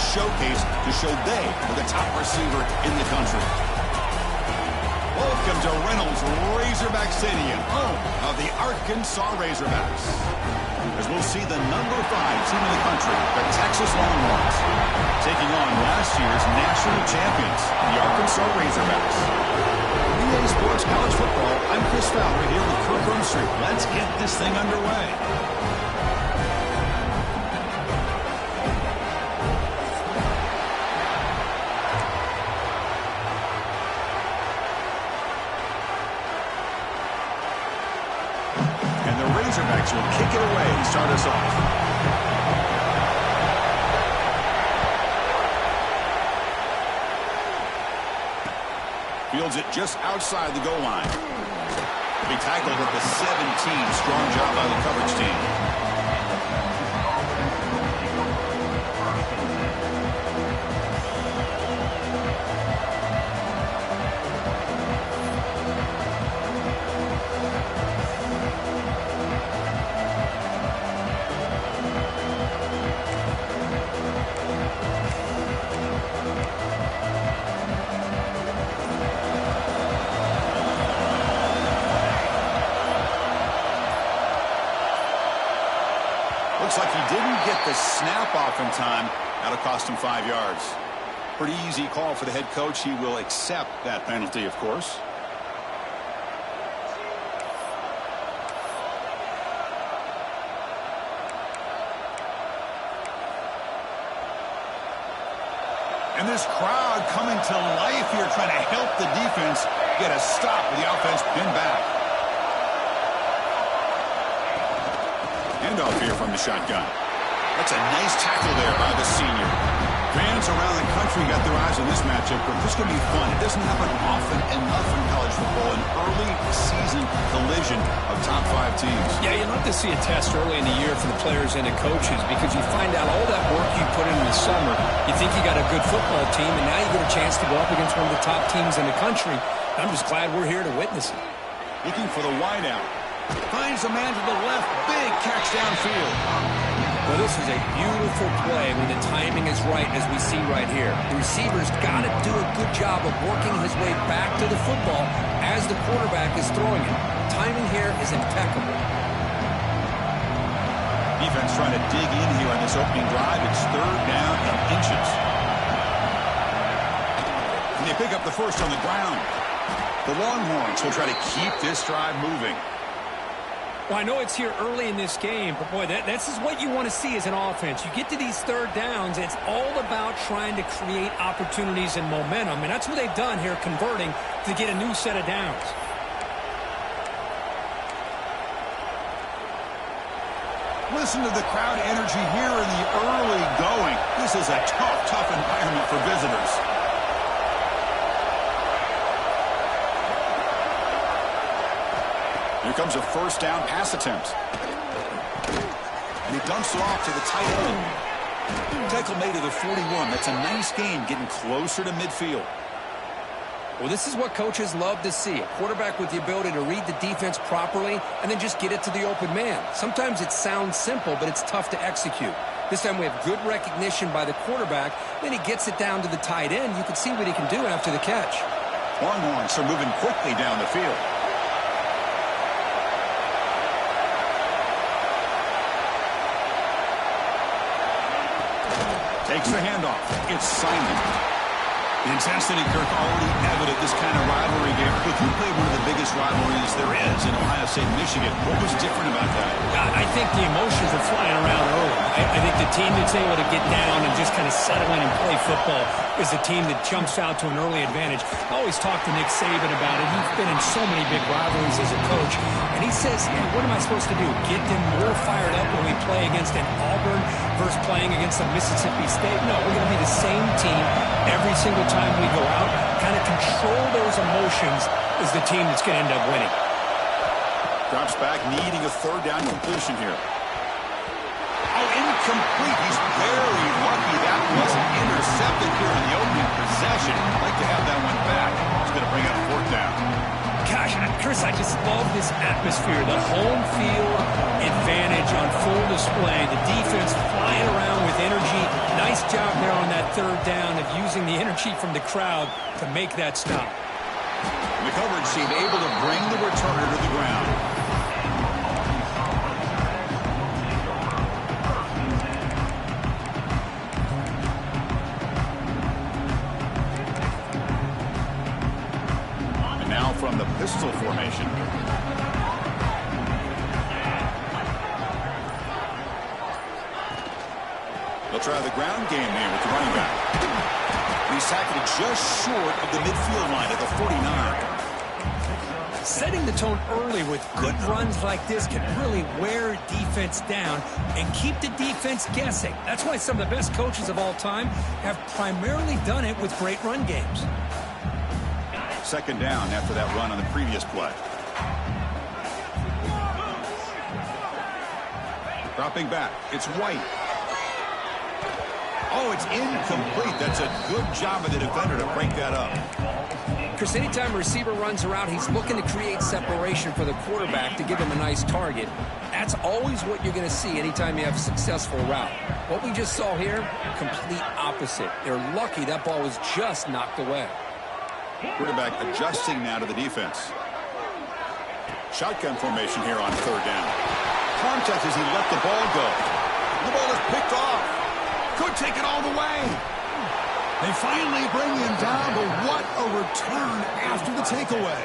showcase to show they are the top receiver in the country. Welcome to Reynolds Razorback Stadium, home of the Arkansas Razorbacks. As we'll see the number 5 team in the country, the Texas Longhorns, taking on last year's national champions, the Arkansas Razorbacks. EA Sports College Football, I'm Chris Fowler here with Kirk Broomstreet. Let's get this thing underway. Razorbacks will kick it away and start us off. Fields it just outside the goal line. Be tackled at the 17. Strong job by the coverage team. Looks like he didn't get the snap off in time. That'll cost him 5 yards. Pretty easy call for the head coach. He will accept that penalty, of course. And this crowd coming to life here, trying to help the defense get a stop with the offense pinned back. Handoff here from the shotgun. That's a nice tackle there by the senior. Fans around the country got their eyes on this matchup, but this is going to be fun. It doesn't happen often enough in college football, an early season collision of top 5 teams. Yeah, you love to see a test early in the year for the players and the coaches because you find out all that work you put in the summer. You think you got a good football team, and now you get a chance to go up against one of the top teams in the country. I'm just glad we're here to witness it. Looking for the wideout. Finds a man to the left. Big catch downfield. Well, this is a beautiful play when the timing is right, as we see right here. The receiver's got to do a good job of working his way back to the football as the quarterback is throwing it. Timing here is impeccable. Defense trying to dig in here on this opening drive. It's 3rd down and inches. And they pick up the first on the ground. The Longhorns will try to keep this drive moving. Well, I know it's here early in this game, but boy, this is what you want to see as an offense. You get to these 3rd downs, it's all about trying to create opportunities and momentum, and that's what they've done here, converting to get a new set of downs. Listen to the crowd energy here in the early going. This is a tough environment for visitors. Here comes a 1st down pass attempt. And he dumps it off to the tight end. Tackle made to the 41. That's a nice gain, getting closer to midfield. Well, this is what coaches love to see. A quarterback with the ability to read the defense properly and then just get it to the open man. Sometimes it sounds simple, but it's tough to execute. This time we have good recognition by the quarterback. Then he gets it down to the tight end. You can see what he can do after the catch. Longhorns are moving quickly down the field. Takes the handoff. It's Simon. The intensity, Kirk, already evident this kind of rivalry game. Look, you played one of the biggest rivalries there is in Ohio State, Michigan. What was different about that? I think the emotions are flying around early. I think the team that's able to get down and just kind of settle in and play football is the team that jumps out to an early advantage. I always talk to Nick Saban about it. He's been in so many big rivalries as a coach. And he says, hey, what am I supposed to do? Get them more fired up when we play against an Auburn versus playing against a Mississippi State? No, we're going to be the same team every single time we go out. Kind of control those emotions is the team that's going to end up winning. Drops back, needing a 3rd down completion here. Oh, incomplete. He's very lucky that wasn't intercepted here in the opening possession. I'd like to have that one back. He's going to bring up 4th down. Gosh, Chris, I just love this atmosphere. The home field advantage on full display. The defense flying around with energy. Nice job there on that third down of using the energy from the crowd to make that stop. The coverage team able to bring the returner to the ground. And now from the pistol formation. They'll try the ground game here with the running back. He's tackled just short of the midfield line at the 49. Setting the tone early with good runs like this can really wear defense down and keep the defense guessing. That's why some of the best coaches of all time have primarily done it with great run games. Second down after that run on the previous play. Dropping back. It's White. Oh, it's incomplete. That's a good job of the defender to break that up. Chris, anytime a receiver runs around, he's looking to create separation for the quarterback to give him a nice target. That's always what you're going to see anytime you have a successful route. What we just saw here, complete opposite. They're lucky that ball was just knocked away. Quarterback adjusting now to the defense. Shotgun formation here on third down. Contact as he let the ball go. The ball is picked off. Could take it all the way. They finally bring him down, but what a return after the takeaway.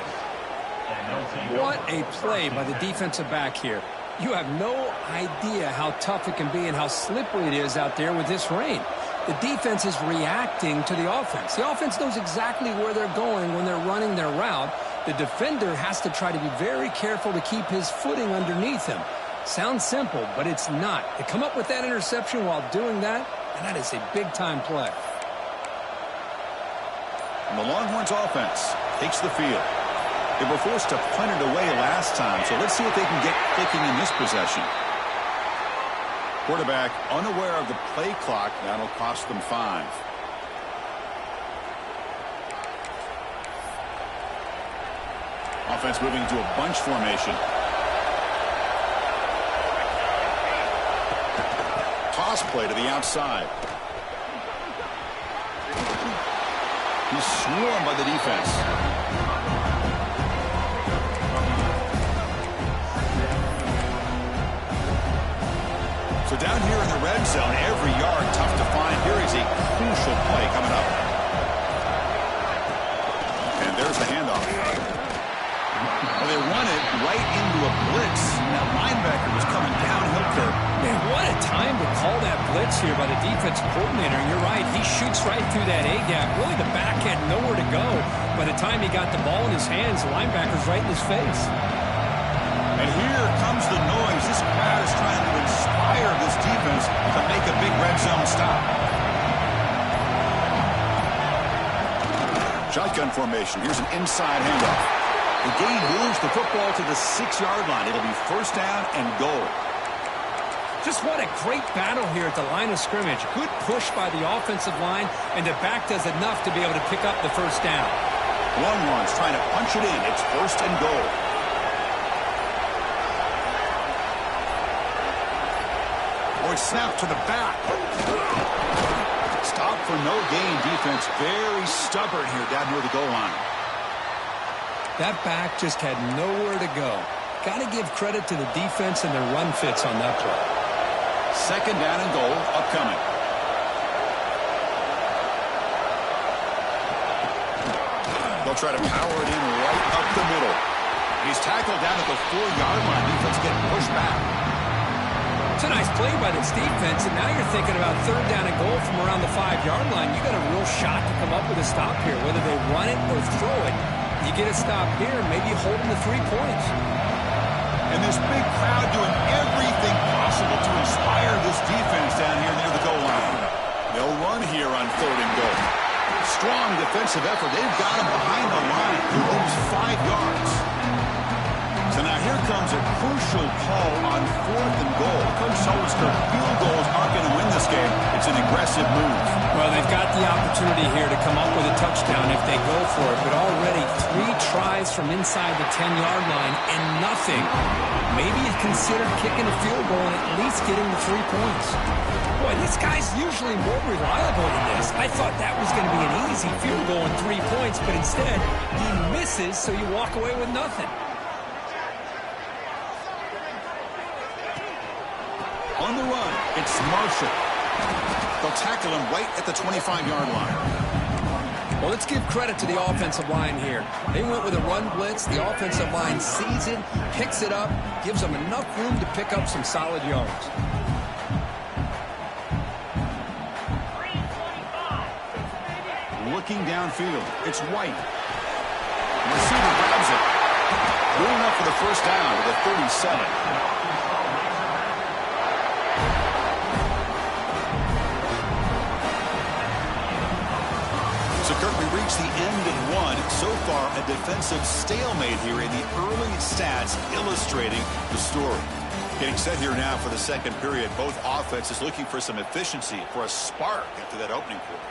What a play by the defensive back here. You have no idea how tough it can be and how slippery it is out there with this rain. The defense is reacting to the offense. The offense knows exactly where they're going when they're running their route. The defender has to try to be very careful to keep his footing underneath him. Sounds simple, but it's not. To come up with that interception while doing that, and that is a big-time play. And the Longhorns offense takes the field. They were forced to punt it away last time, so let's see if they can get clicking in this possession. Quarterback unaware of the play clock. That'll cost them 5. Offense moving to a bunch formation. Toss play to the outside. He's swarmed by the defense. So down here in the red zone, every yard tough to find. Here is a crucial play coming up. And there's the handoff. Well, they run it right into a blitz. That linebacker was coming downhill curve. Man, what a time to call that blitz here by the defensive coordinator. And you're right, he shoots right through that A-gap. Really, the back had nowhere to go. By the time he got the ball in his hands, the linebacker's right in his face. And here comes the noise. This crowd is trying to inspire this defense to make a big red zone stop. Shotgun formation. Here's an inside handoff. The gain moves the football to the 6-yard line. It'll be first down and goal. Just what a great battle here at the line of scrimmage. Good push by the offensive line, and the back does enough to be able to pick up the first down. Longhorns trying to punch it in. It's first and goal. Or it's snapped to the back. Stop for no gain. Defense very stubborn here down near the goal line. That back just had nowhere to go. Got to give credit to the defense and their run fits on that play. Second down and goal upcoming. They'll try to power it in right up the middle. He's tackled down at the 4-yard line. Defense getting pushed back. It's a nice play by this defense, and now you're thinking about third down and goal from around the 5-yard line. You got a real shot to come up with a stop here, whether they run it or throw it. You get a stop here, maybe hold them to 3 points. And this big crowd doing everything possible to inspire this defense down here near the goal line. They'll run here on third and goal. Strong defensive effort. They've got him behind the line. He loses 5 yards. So now here comes a crucial call on fourth and goal. Coach Solskjaer, field goals aren't going to win this game. It's an aggressive move. Well, they've got the opportunity here to come up with a touchdown if they go for it, but already 3 tries from inside the 10-yard line and nothing. Maybe you consider kicking a field goal and at least getting the 3 points. Boy, this guy's usually more reliable than this. I I thought that was going to be an easy field goal and 3 points, but instead he misses, so you walk away with nothing. On the run, it's Marshall. They'll tackle him right at the 25-yard line. Well, let's give credit to the offensive line here. They went with a run blitz. The offensive line sees it, picks it up, gives them enough room to pick up some solid yards. Looking downfield, it's White. The receiver grabs it. Good enough for the first down to the 37. So, Kirk, we reached the end of one. So far, a defensive stalemate here in the early stats illustrating the story. Getting set here now for the second period. Both offenses looking for some efficiency, for a spark after that opening quarter.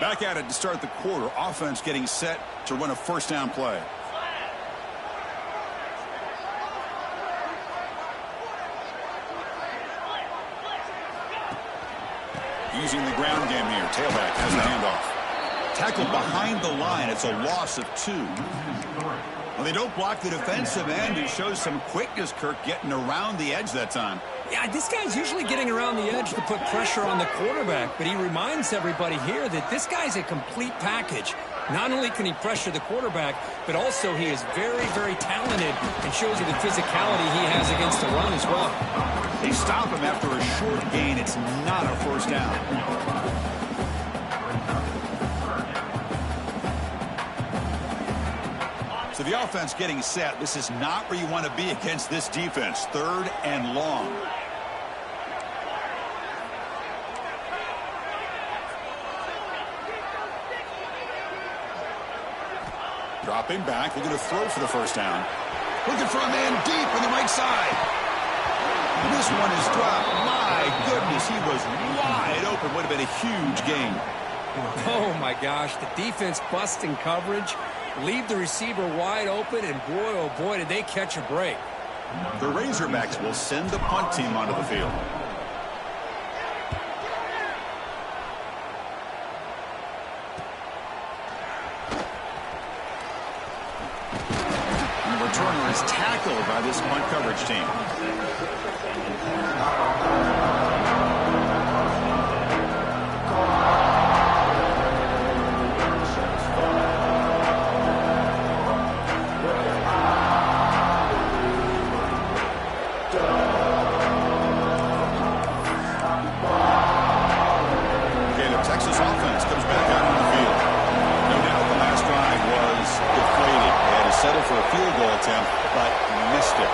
Back at it to start the quarter. Offense getting set to run a first down play. Using the ground game here. Tailback has the handoff. Tackled behind the line. It's a loss of 2. Well, they don't block the defensive end. It shows some quickness, Kirk, getting around the edge that time. Yeah, this guy's usually getting around the edge to put pressure on the quarterback, but he reminds everybody here that this guy's a complete package. Not only can he pressure the quarterback, but also he is very, very talented and shows you the physicality he has against the run as well. They stop him after a short gain. It's not a first down. So the offense getting set. This is not where you want to be against this defense. 3rd and long. Dropping back, looking to throw for the first down. Looking for a man deep on the right side. And this one is dropped. My goodness, he was wide open. Would have been a huge gain. Oh, my gosh. The defense busting coverage. Leave the receiver wide open, and boy, oh boy, did they catch a break. The Razorbacks will send the punt team onto the field. And the returner is tackled by this punt coverage team. For a field goal attempt, but missed it.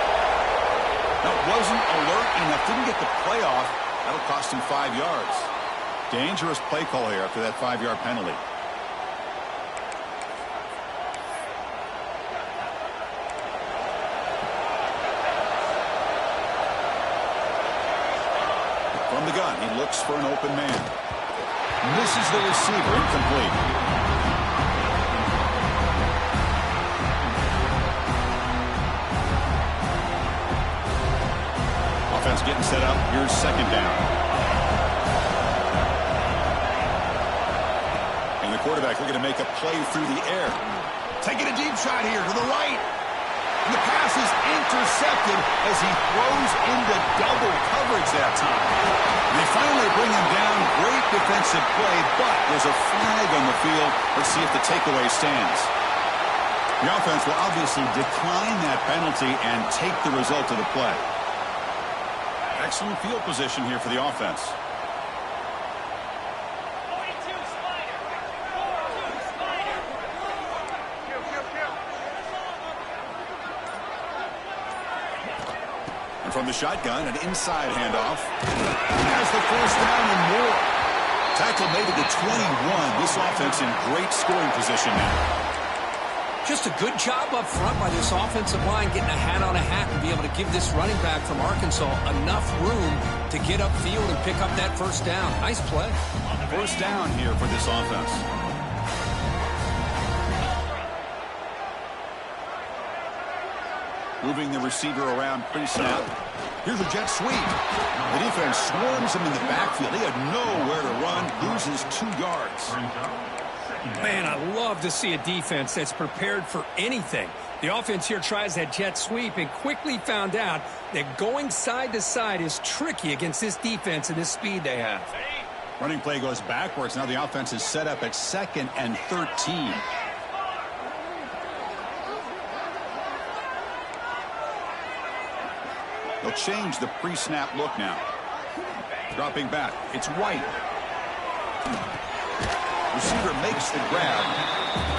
That wasn't alert enough. Didn't get the playoff. That'll cost him 5 yards. Dangerous play call here after that 5-yard penalty. From the gun, he looks for an open man. Misses the receiver, incomplete. Offense getting set up. Here's second down. And the quarterback looking to make a play through the air. Taking a deep shot here to the right. And the pass is intercepted as he throws into double coverage that time. And they finally bring him down. Great defensive play, but there's a flag on the field. Let's see if the takeaway stands. The offense will obviously decline that penalty and take the result of the play. Excellent field position here for the offense. And from the shotgun, an inside handoff. Has the first down and more. Tackle made it to 21. This offense in great scoring position now. Just a good job up front by this offensive line, getting a hat on a hat and be able to give this running back from Arkansas enough room to get upfield and pick up that first down. Nice play. First down here for this offense. Moving the receiver around pre-snap. Here's a jet sweep. The defense swarms him in the backfield. He had nowhere to run, loses 2 yards. Man, I love to see a defense that's prepared for anything. The offense here tries that jet sweep and quickly found out that going side to side is tricky against this defense and this speed they have. Running play goes backwards. Now the offense is set up at 2nd and 13. They'll change the pre-snap look now. Dropping back. It's White. Receiver makes the grab.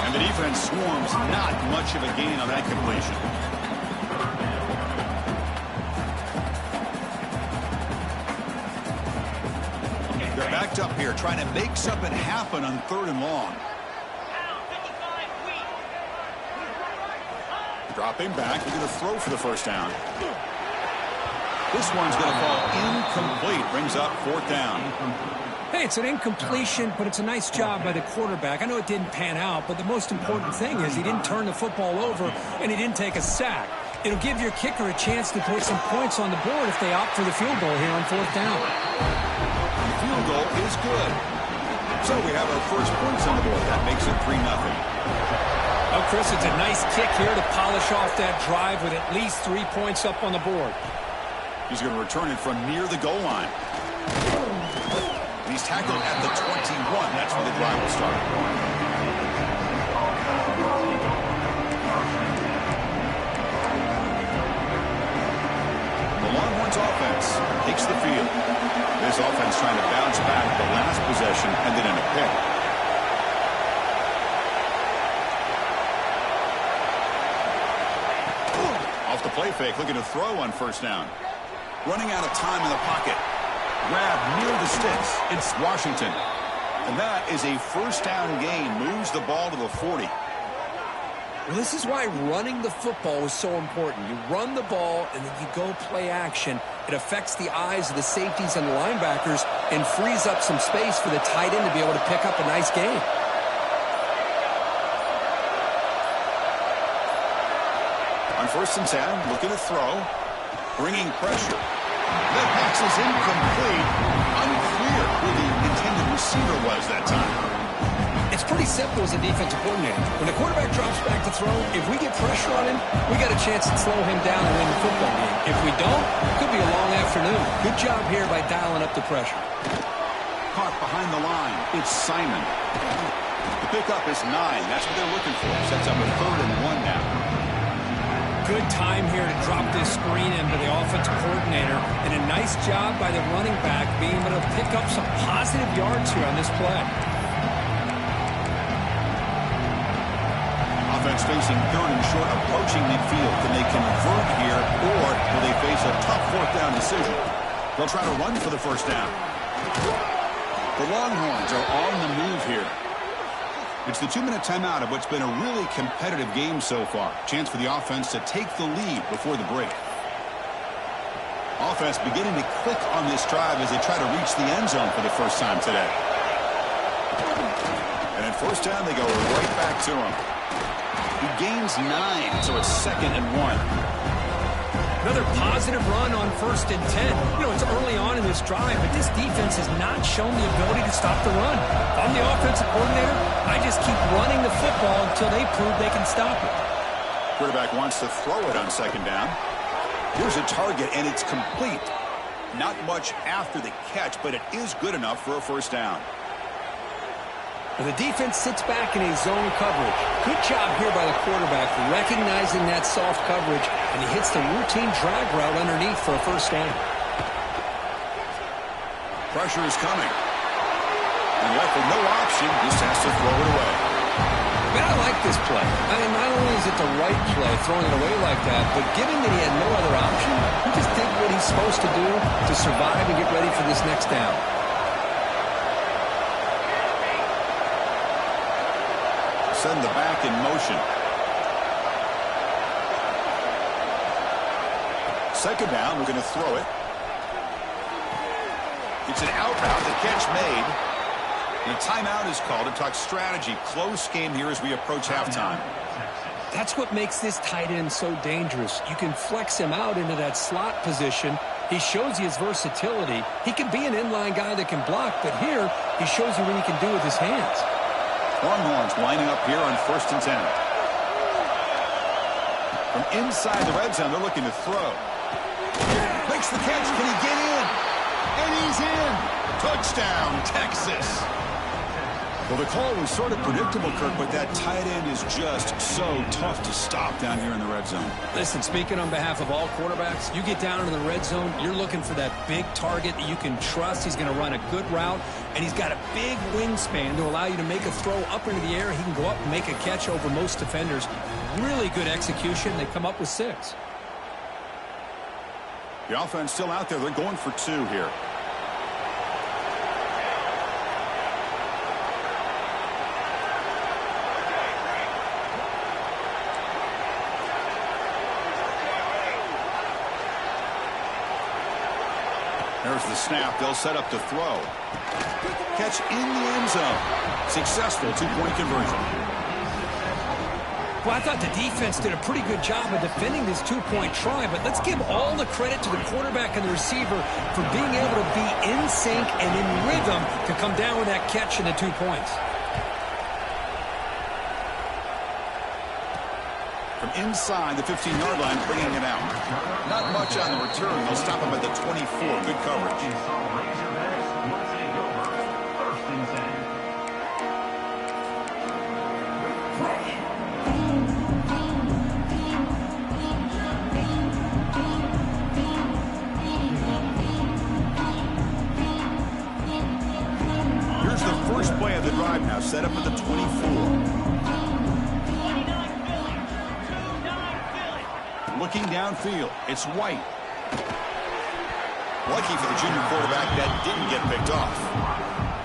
And the defense swarms. Not much of a gain on that completion. They're backed up here, trying to make something happen on 3rd and long. Dropping back. They're going to throw for the first down. This one's going to fall incomplete. Brings up 4th down. Hey, it's an incompletion, but it's a nice job by the quarterback. I know it didn't pan out, but the most important thing is he didn't turn the football over and he didn't take a sack. It'll give your kicker a chance to put some points on the board if they opt for the field goal here on 4th down. The field goal is good. So we have our first points on the board. That makes it 3-0. Oh, Chris, it's a nice kick here to polish off that drive with at least 3 points up on the board. He's going to return it from near the goal line. He's tackled at the 21. That's where the drive will start. The Longhorns offense takes the field. This offense trying to bounce back the last possession and then in a pick. Off the play fake, looking to throw on 1st down. Running out of time in the pocket. Grab near the sticks. It's Washington. And that is a 1st down gain. Moves the ball to the 40. Well, this is why running the football is so important. You run the ball and then you go play action. It affects the eyes of the safeties and the linebackers and frees up some space for the tight end to be able to pick up a nice gain. On 1st and 10, looking to throw. Bringing pressure. That pass is incomplete. Unclear who the intended receiver was that time. It's pretty simple as a defensive coordinator. When the quarterback drops back to throw, if we get pressure on him, we got a chance to slow him down and win the football game. If we don't, it could be a long afternoon. Good job here by dialing up the pressure. Caught behind the line. It's Simon. The pickup is 9. That's what they're looking for. Sets up a 3rd and 1 now. Good time here to drop this screen into the offensive coordinator, and a nice job by the running back being able to pick up some positive yards here on this play. Offense facing 3rd and short, approaching midfield. Can they convert here, or will they face a tough 4th down decision? They'll try to run for the 1st down. The Longhorns are on the move here. It's the 2-minute timeout of what's been a really competitive game so far. Chance for the offense to take the lead before the break. Offense beginning to click on this drive as they try to reach the end zone for the first time today. And at 1st down, they go right back to him. He gains 9, so it's 2nd and 1. Another positive run on 1st and 10. You know, it's early on in this drive, but this defense has not shown the ability to stop the run. If I'm the offensive coordinator, I just keep running the football until they prove they can stop it. Quarterback wants to throw it on 2nd down. Here's a target, and it's complete. Not much after the catch, but it is good enough for a 1st down. And the defense sits back in a zone coverage. Good job here by the quarterback recognizing that soft coverage, and he hits the routine drag route underneath for a 1st down. Pressure is coming. And left with no option, just has to throw it away. Man, I like this play. I mean, not only is it the right play, throwing it away like that, but given that he had no other option, he just did what he's supposed to do to survive and get ready for this next down. Send the back in motion. 2nd down, we're going to throw it. It's an out route, the catch made. And a timeout is called to talk strategy. Close game here as we approach halftime. That's what makes this tight end so dangerous. You can flex him out into that slot position. He shows you his versatility. He can be an inline guy that can block, but here he shows you what he can do with his hands. Longhorns lining up here on 1st and 10. From inside the red zone, they're looking to throw. Makes the catch. Can he get in? And he's in. Touchdown, Texas. Well, the call was sort of predictable, Kirk, but that tight end is just so tough to stop down here in the red zone. Listen, speaking on behalf of all quarterbacks, you get down into the red zone, you're looking for that big target that you can trust. He's going to run a good route, and he's got a big wingspan to allow you to make a throw up into the air. He can go up and make a catch over most defenders. Really good execution. They come up with 6. The offense still out there. They're going for 2 here. There's the snap. They'll set up to throw. Catch in the end zone. Successful 2-point conversion. Well, I thought the defense did a pretty good job of defending this 2-point try, but let's give all the credit to the quarterback and the receiver for being able to be in sync and in rhythm to come down with that catch and the 2 points. From inside the 15-yard line, bringing it out. Not much on the return. They'll stop him at the 24. Good coverage. Here's the first play of the drive now, set up at the 24. Looking downfield, it's White. Lucky for the junior quarterback that didn't get picked off.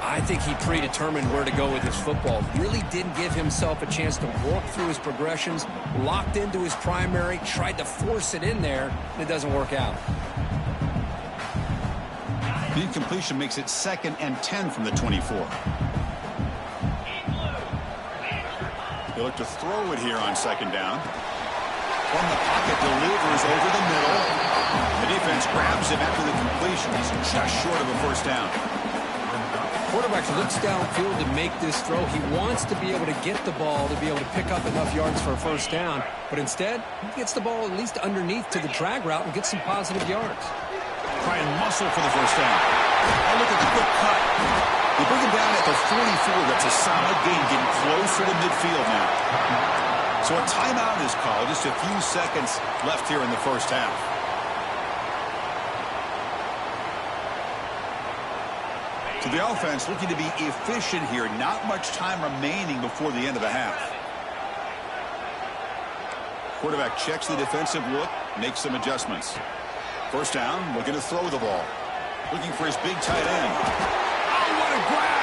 I think he predetermined where to go with his football. Really didn't give himself a chance to walk through his progressions, locked into his primary, tried to force it in there, and it doesn't work out. The incompletion makes it 2nd and 10 from the 24. They look to throw it here on 2nd down. From the pocket, delivers over the middle. The defense grabs him after the completion. He's just short of a 1st down. Quarterback looks downfield to make this throw. He wants to be able to get the ball to be able to pick up enough yards for a 1st down. But instead, he gets the ball at least underneath to the drag route and gets some positive yards. Try and muscle for the 1st down. Oh, look at the quick cut. They bring him down at the 44. That's a solid gain, getting closer to midfield now. So a timeout is called. Just a few seconds left here in the 1st half. So the offense looking to be efficient here. Not much time remaining before the end of the half. Quarterback checks the defensive look, makes some adjustments. 1st down, looking to throw the ball. Looking for his big tight end. Oh, what a grab!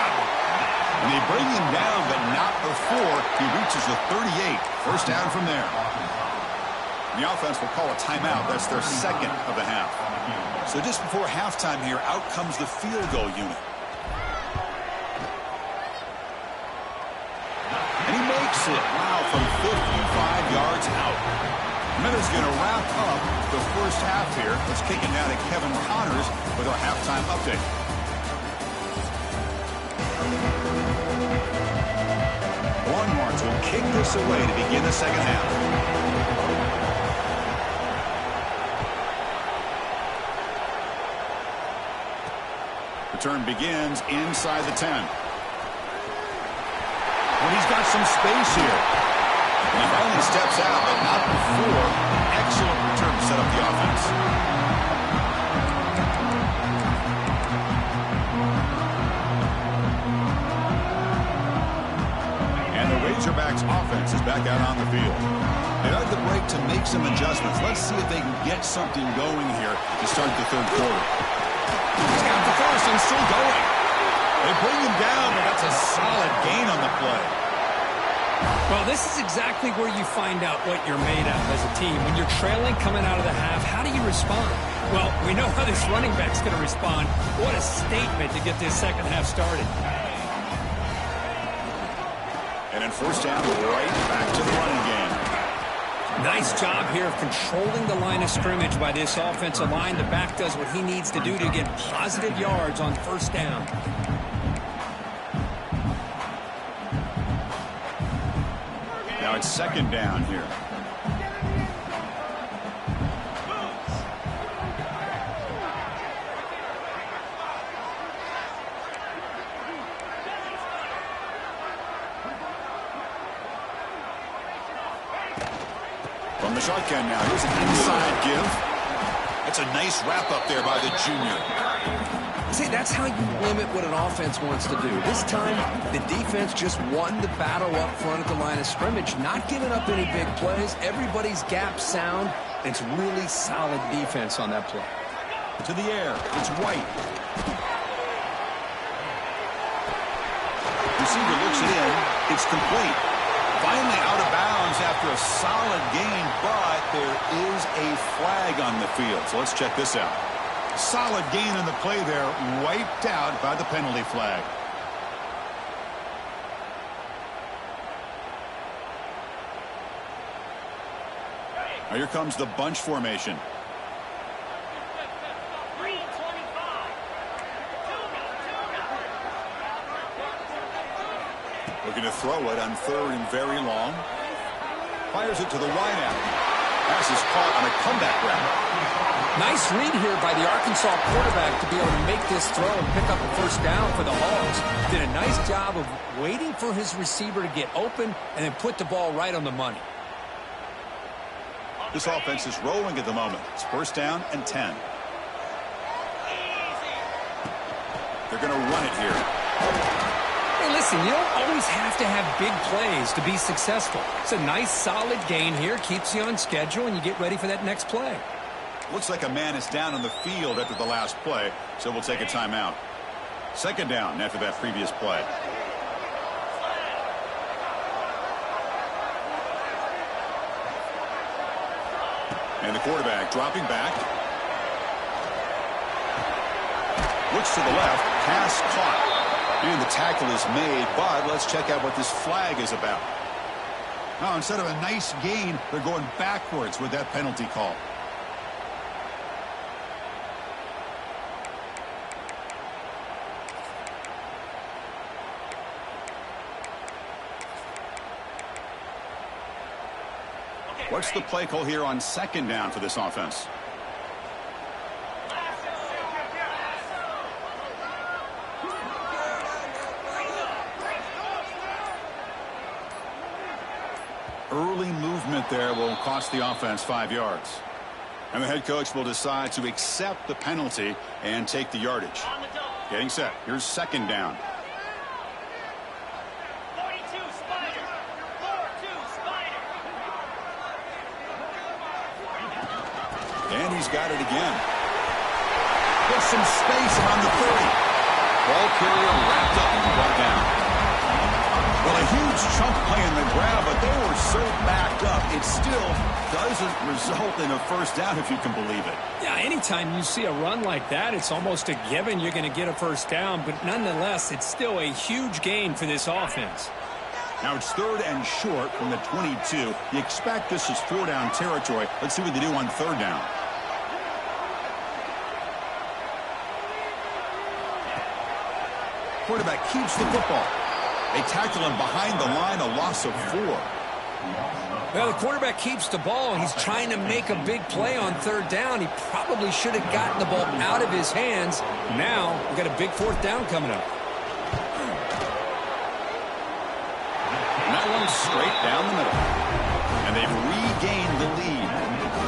And they bring him down, but not before he reaches the 38. 1st down from there. The offense will call a timeout. That's their 2nd of the half. So just before halftime here, out comes the field goal unit. And he makes it. Wow, from 55 yards out. Miller's going to wrap up the 1st half here. Let's kick it now to Kevin Connors with our halftime update. Longhorns will kick this away to begin the 2nd half. Return begins inside the 10. Well, he's got some space here. And he finally steps out, but not before. Excellent return to set up the offense. And the Razorbacks offense is back out on the field. They had the break to make some adjustments. Let's see if they can get something going here to start the 3rd quarter. He's got the 1st and still going. They bring him down, but that's a solid gain on the play. Well, this is exactly where you find out what you're made of as a team. When you're trailing coming out of the half, how do you respond? Well, we know how this running back's going to respond. What a statement to get this 2nd half started. And then 1st down, right back to the running game. Nice job here of controlling the line of scrimmage by this offensive line. The back does what he needs to do to get positive yards on first down. Now it's second down here. From the shotgun now, here's an inside give. It's a nice wrap up there by the junior. See, that's how you limit what an offense wants to do. This time, the defense just won the battle up front at the line of scrimmage, not giving up any big plays. Everybody's gap sound. It's really solid defense on that play. To the air, it's White. Receiver looks it in. It's complete. Finally out of bounds after a solid gain, but there is a flag on the field. So let's check this out. Solid gain in the play there, wiped out by the penalty flag. Now here comes the bunch formation. Looking to throw it on third and very long. Fires it to the wideout. Pass is caught on a comeback route. Nice read here by the Arkansas quarterback to be able to make this throw and pick up a first down for the Hogs. Did a nice job of waiting for his receiver to get open and then put the ball right on the money. This offense is rolling at the moment. It's first down and 10. They're going to run it here. Hey, listen, you don't always have to have big plays to be successful. It's a nice, solid gain here. Keeps you on schedule, and you get ready for that next play. Looks like a man is down on the field after the last play, so we'll take a timeout. Second down after that previous play. And the quarterback dropping back. Looks to the left. Pass caught. And the tackle is made, but let's check out what this flag is about. Now, instead of a nice gain, they're going backwards with that penalty call. What's the play call here on second down for this offense? Early movement there will cost the offense 5 yards. And the head coach will decide to accept the penalty and take the yardage. Getting set. Here's second down. And he's got it again. There's some space around the 30. Ball carrier wrapped up and brought down. Well, a huge chunk play in the grab, but they were so backed up, it still doesn't result in a first down, if you can believe it. Yeah, anytime you see a run like that, it's almost a given you're going to get a first down, but nonetheless, it's still a huge gain for this offense. Now it's third and short from the 22. You expect this is 4-down territory. Let's see what they do on third down. Quarterback keeps the football. They tackle him behind the line, a loss of 4. Well, the quarterback keeps the ball. He's trying to make a big play on third down. He probably should have gotten the ball out of his hands. Now, we've got a big fourth down coming up. And that one's straight down the middle. And they've regained the lead.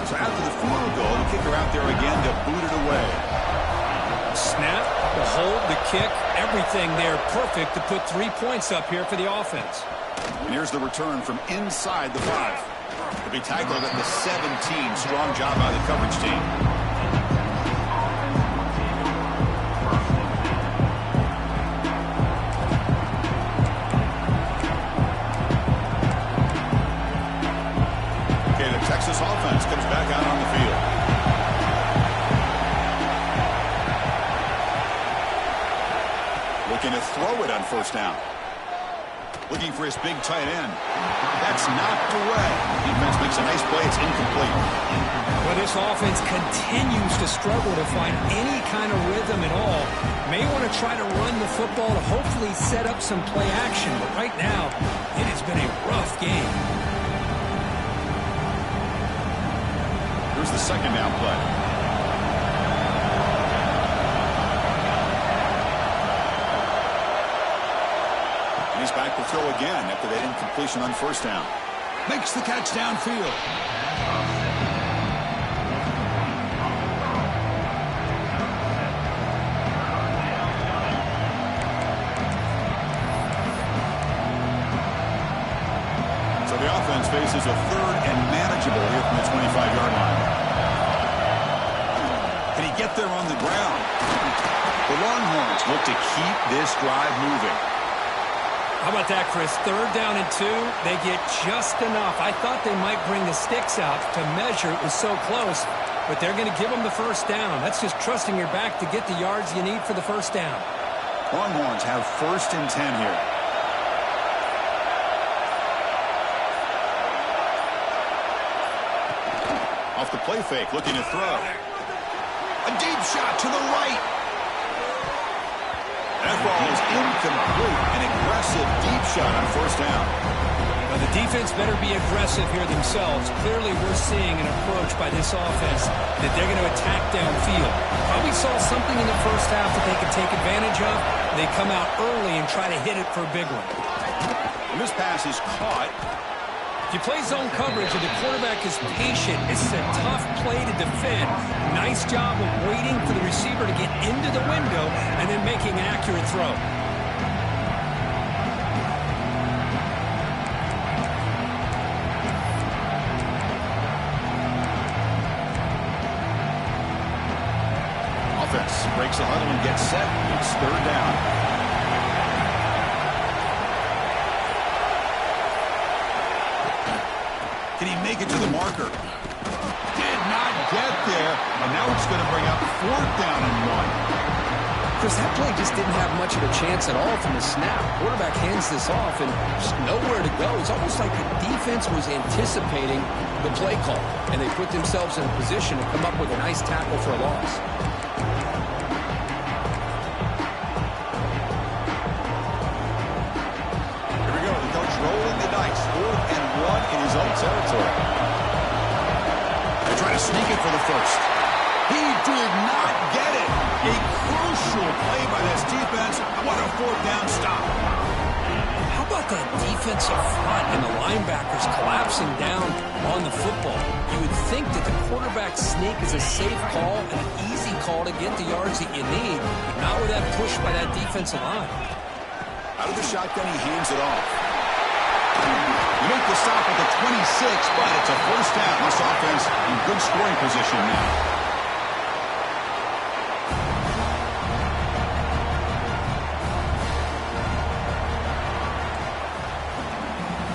So after the field goal, the kicker out there again to boot it away. Snap, the hold, the kick, everything there perfect to put 3 points up here for the offense. And here's the return from inside the 5. To be tackled at the 17. Strong job by the coverage team. Okay, the Texas offense comes back out on the field. Looking to throw it on first down. Looking for his big tight end. That's knocked away. Defense makes a nice play. It's incomplete. Well, this offense continues to struggle to find any kind of rhythm at all. May want to try to run the football to hopefully set up some play action, but right now, it has been a rough game. Here's the second down play. He's back to throw again after that incompletion on first down. Makes the catch downfield. So the offense faces a third and manageable here from the 25-yard line. Can he get there on the ground? The Longhorns look to keep this drive moving. How about that, Chris? Third down and 2. They get just enough. I thought they might bring the sticks out to measure. It was so close, but they're going to give them the first down. That's just trusting your back to get the yards you need for the first down. Longhorns have first and 10 here. Off the play fake, looking to throw. A deep shot to the right. That ball is incomplete. An aggressive deep shot on first down. Now, the defense better be aggressive here themselves. Clearly, we're seeing an approach by this offense that they're going to attack downfield. Probably saw something in the first half that they could take advantage of. They come out early and try to hit it for a big one. And this pass is caught. If you play zone coverage and the quarterback is patient, this is a tough play to defend. Nice job of waiting for the receiver to get into the window and then making an accurate throw. Offense breaks the huddle and gets set. It's third down. Can he make it to the marker? Did not get there. And now it's going to bring up fourth down and 1. Chris, that play just didn't have much of a chance at all from the snap. Quarterback hands this off and just nowhere to go. It's almost like the defense was anticipating the play call, and they put themselves in a position to come up with a nice tackle for a loss. Here we go. The coach rolling the dice. Fourth and 1 in his own territory. They try to sneak it for the first. He did not get it. A crucial play by this defense. What a fourth down stop. How about that defensive front and the linebackers collapsing down on the football? You would think that the quarterback sneak is a safe call and an easy call to get the yards that you need, but not with that push by that defensive line. Out of the shotgun, he hands it off. You make the stop at the 26, but it's a first down. This offense in good scoring position now.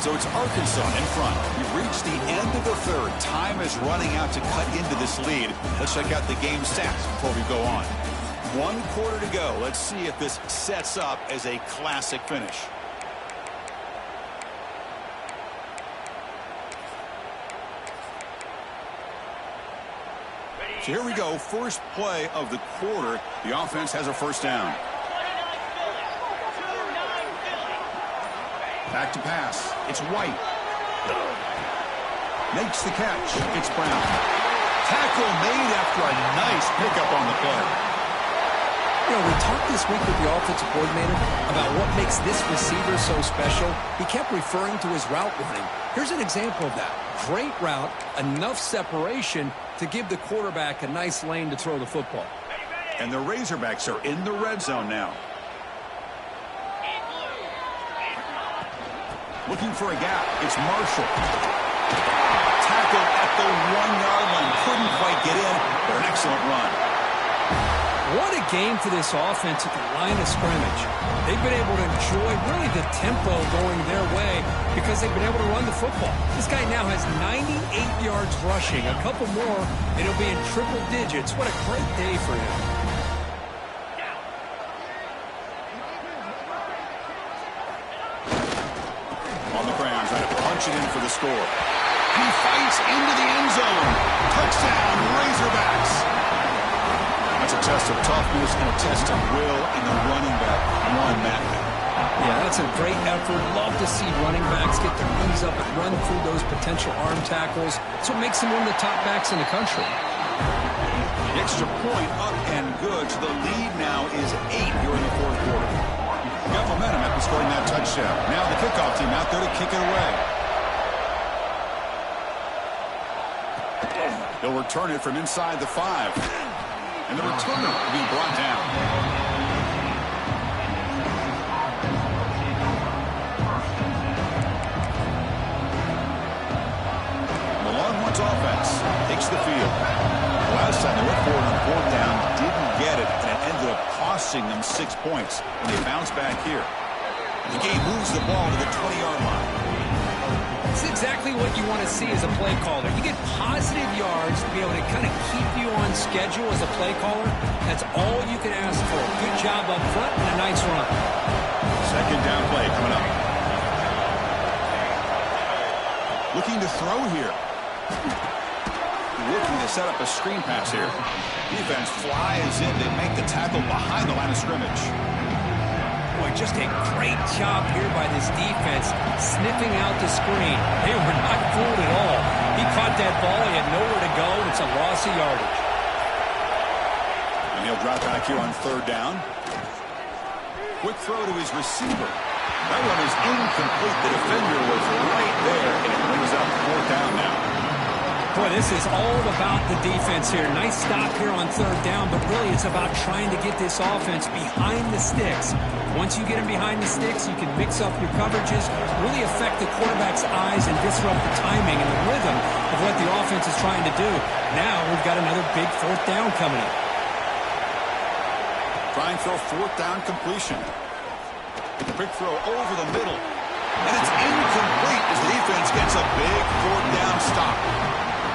So it's Arkansas in front. We've reached the end of the third. Time is running out to cut into this lead. Let's check out the game stats before we go on. 1 quarter to go. Let's see if this sets up as a classic finish. So here we go. First play of the quarter. The offense has a first down. Back to pass. It's White. Makes the catch. It's Brown. Tackle made after a nice pickup on the play. You know, we talked this week with the offensive coordinator about what makes this receiver so special. He kept referring to his route running. Here's an example of that. Great route, enough separation to give the quarterback a nice lane to throw the football. And the Razorbacks are in the red zone now. Looking for a gap. It's Marshall. Tackle at the 1-yard line. Couldn't quite get in, but an excellent run. What a game for this offense at the line of scrimmage. They've been able to enjoy really the tempo going their way because they've been able to run the football. This guy now has 98 yards rushing. A couple more, and he'll be in triple digits. What a great day for him. score. He fights into the end zone. Touchdown, Razorbacks. That's a test of toughness and a test of will, and the running back won that. Yeah, that's a great effort. Love to see running backs get their knees up and run through those potential arm tackles. That's what makes them one of the top backs in the country. The extra point up and good. So the lead now is 8 here in the fourth quarter. Got momentum after scoring that touchdown. Now the kickoff team out there to kick it away. They'll return it from inside the 5. And the returner will be brought down. The Longhorns offense takes the field. Last time they went for it on fourth down, didn't get it, and it ended up costing them 6 points. And they bounce back here. The game moves the ball to the 20-yard line. It's exactly what you want to see as a play caller. You get positive yards to be able to kind of keep you on schedule as a play caller. That's all you can ask for. Good job up front and a nice run. Second down play coming up. Looking to throw here. Looking to set up a screen pass here. Defense flies in. They make the tackle behind the line of scrimmage. Boy, just a great job here by this defense, sniffing out the screen. They were not fooled at all. He caught that ball. He had nowhere to go, and it's a loss of yardage. And he'll drop back here on third down. Quick throw to his receiver. That one is incomplete. The defender was right there, and it brings up fourth down now. Boy, this is all about the defense here. Nice stop here on third down, but really it's about trying to get this offense behind the sticks. Once you get them behind the sticks, you can mix up your coverages, really affect the quarterback's eyes and disrupt the timing and the rhythm of what the offense is trying to do. Now we've got another big fourth down coming up. Trying for a fourth down completion. Quick throw over the middle. And it's incomplete as the defense gets a big fourth down stop.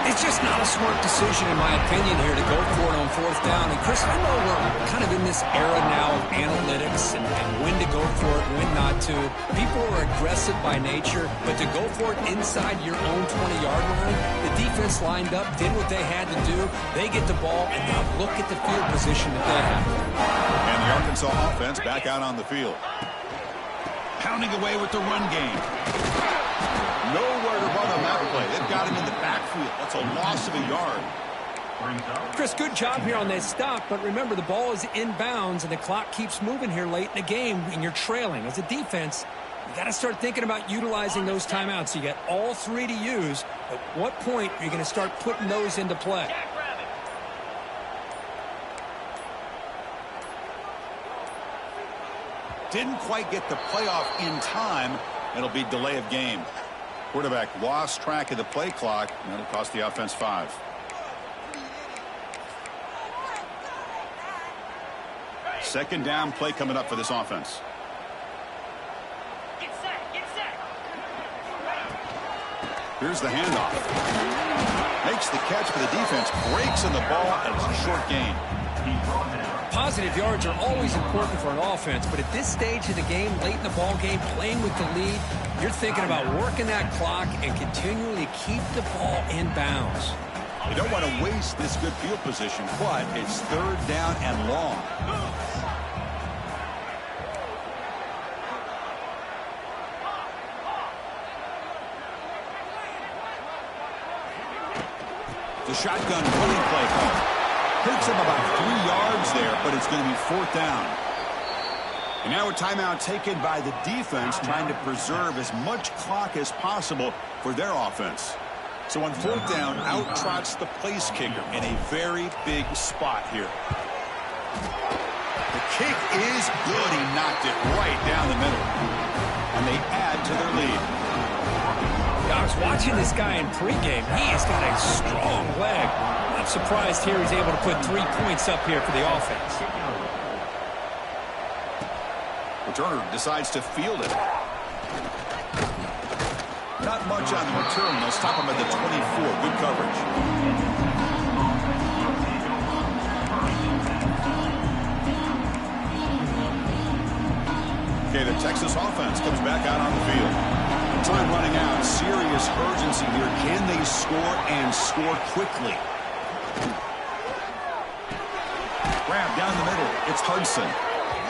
It's just not a smart decision, in my opinion, here to go for it on fourth down. And, Chris, I know we're kind of in this era now of analytics and when to go for it, when not to. People are aggressive by nature, but to go for it inside your own 20-yard line, the defense lined up, did what they had to do. They get the ball, and now look at the field position that they have. And the Arkansas offense back out on the field. Pounding away with the run game. Nowhere to run on that play. They've got him in the backfield. That's a loss of a yard. Chris, good job here on that stop, but remember the ball is inbounds and the clock keeps moving here late in the game and you're trailing. As a defense, you got to start thinking about utilizing those timeouts. You got all 3 to use. At what point are you going to start putting those into play? Didn't quite get the playoff in time. It'll be delay of game. Quarterback lost track of the play clock, and that'll cost the offense 5. Second down play coming up for this offense. Get set. Here's the handoff. Makes the catch for the defense, breaks in the ball, and it's a short gain. Positive yards are always important for an offense, but at this stage of the game, late in the ball game, playing with the lead, you're thinking about working that clock and continually keep the ball in bounds. You don't want to waste this good field position, but it's third down and long. The shotgun running play call. Takes him about 3 yards there, but it's going to be fourth down. And now a timeout taken by the defense, trying to preserve as much clock as possible for their offense. So on fourth down, out trots the place kicker in a very big spot here. The kick is good. He knocked it right down the middle. And they add to their lead. I was watching this guy in pregame. He has got a strong leg. I'm surprised here he's able to put 3 points up here for the offense. Returner decides to field it. Not much on the return. They'll stop him at the 24. Good coverage. Okay, the Texas offense comes back out on the field. Time running out. Serious urgency here. Can they score and score quickly? Grab down the middle. It's Hudson.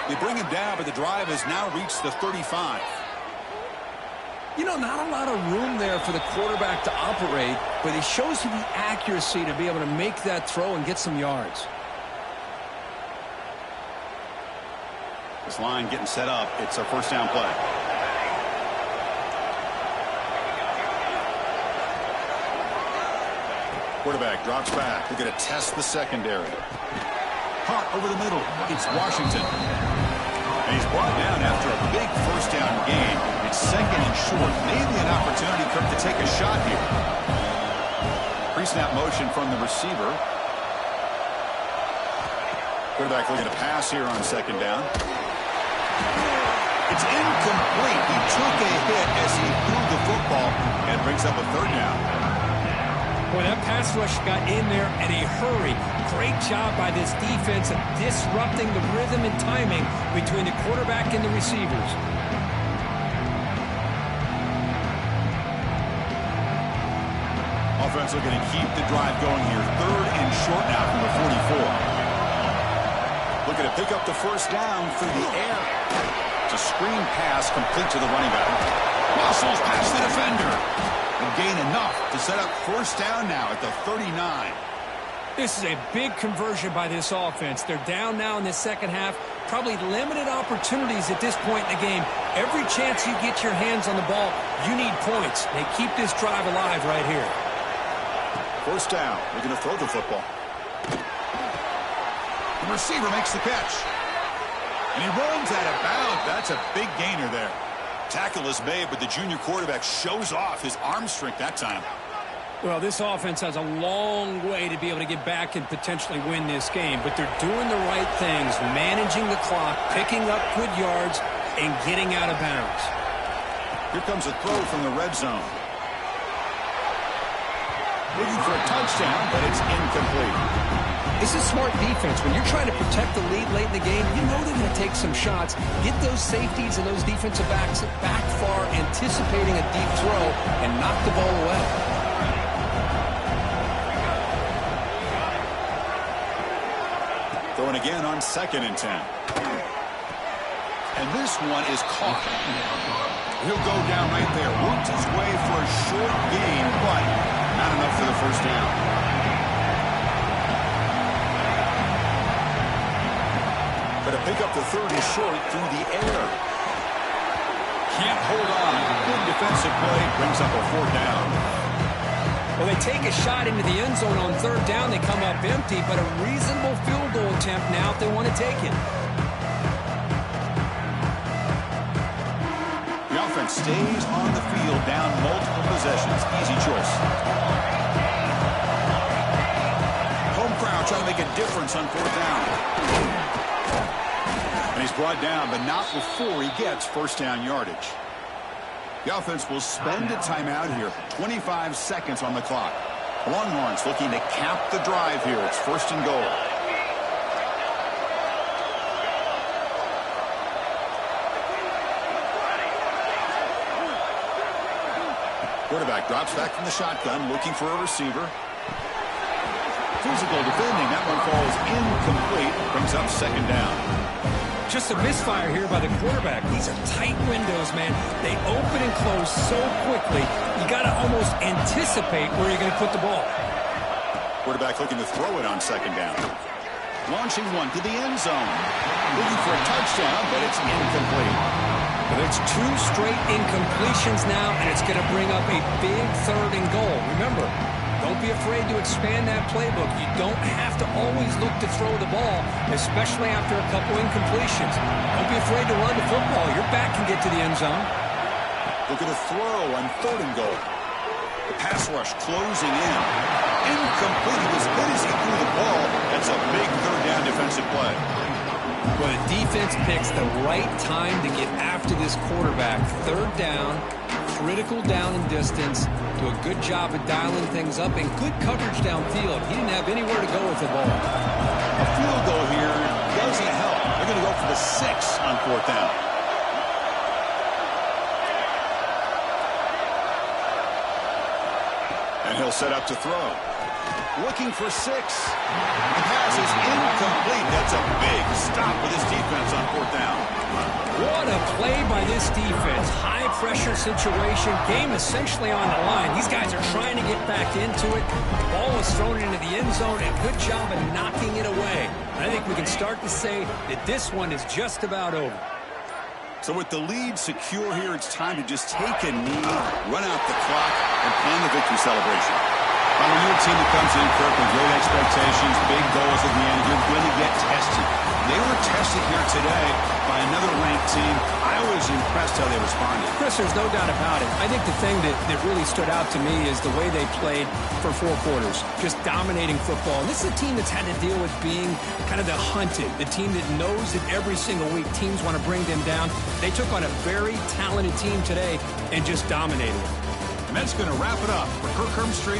They bring him down, but the drive has now reached the 35. You know, not a lot of room there for the quarterback to operate, but he shows you the accuracy to be able to make that throw and get some yards. This line getting set up. It's a first down play. Quarterback drops back. They're going to test the secondary. Hot over the middle. It's Washington. And he's brought down after a big first down gain. It's second and short. Maybe an opportunity, Kirk, to take a shot here. Pre-snap motion from the receiver. Quarterback looking to pass here on second down. It's incomplete. He took a hit as he threw the football and brings up a third down. Boy, that pass rush got in there in a hurry. Great job by this defense of disrupting the rhythm and timing between the quarterback and the receivers. Offense looking to keep the drive going here. Third and short now from the 44. Looking to pick up the first down through the air. It's a screen pass complete to the running back. Muscles past the defender. And gain enough to set up first down now at the 39. This is a big conversion by this offense. They're down now in the second half. Probably limited opportunities at this point in the game. Every chance you get your hands on the ball, you need points. They keep this drive alive right here. First down. They're going to throw the football. The receiver makes the catch. And he runs out of bounds. That's a big gainer there. Tackle is made, but the junior quarterback shows off his arm strength that time. Well, this offense has a long way to be able to get back and potentially win this game, but they're doing the right things, managing the clock, picking up good yards, and getting out of bounds. Here comes a throw from the red zone. Looking for a touchdown, but it's incomplete. This is smart defense. When you're trying to protect the lead late in the game, you know they're going to take some shots, get those safeties and those defensive backs back far, anticipating a deep throw, and knock the ball away. Throwing again on 2nd and 10. And this one is caught. He'll go down right there. Worked his way for a short gain, but not enough for the first down. But to pick up the third and short through the air. Can't hold on. Good defensive play. Brings up a fourth down. Well, they take a shot into the end zone on third down. They come up empty, but a reasonable field goal attempt now if they want to take it. The offense stays on the field down multiple possessions. Easy choice. Home crowd trying to make a difference on fourth down. And he's brought down, but not before he gets first down yardage. The offense will spend a timeout here. 25 seconds on the clock. Longhorns looking to cap the drive here. It's first and goal. Quarterback drops back from the shotgun, looking for a receiver. Physical defending. That one falls incomplete. Brings up second down. Just a misfire here by the quarterback. These are tight windows, man. They open and close so quickly, you got to almost anticipate where you're going to put the ball. Quarterback looking to throw it on second down. Launching one to the end zone. Looking for a touchdown, but it's incomplete. But it's two straight incompletions now, and it's going to bring up a big third and goal. Remember, don't be afraid to expand that playbook. You don't have to always look to throw the ball, especially after a couple incompletions. Don't be afraid to run the football. Your back can get to the end zone. Look at a throw on third and goal. The pass rush closing in. Incomplete. He was good as he threw the ball. That's a big third down defensive play. Well, the defense picks the right time to get after this quarterback. Third down, critical down and distance. Do a good job of dialing things up and good coverage downfield. He didn't have anywhere to go with the ball. A field goal here doesn't help. They're going to go for the 6 on fourth down. He'll set up to throw. Looking for 6. The pass is incomplete. That's a big stop with his defense on 4th down. What a play by this defense. High-pressure situation. Game essentially on the line. These guys are trying to get back into it. The ball was thrown into the end zone. A good job of knocking it away. I think we can start to say that this one is just about over. So with the lead secure here, it's time to just take a knee, run out the clock, and plan the victory celebration. When you're a team that comes in, Kirk, with great expectations, big goals at the end, you're going to get tested. They were tested here today by another ranked team. I was impressed how they responded. Chris, there's no doubt about it. I think the thing that really stood out to me is the way they played for 4 quarters, just dominating football. And this is a team that's had to deal with being kind of the hunted, the team that knows that every single week teams want to bring them down. They took on a very talented team today and just dominated it. And that's going to wrap it up for Kirk Street.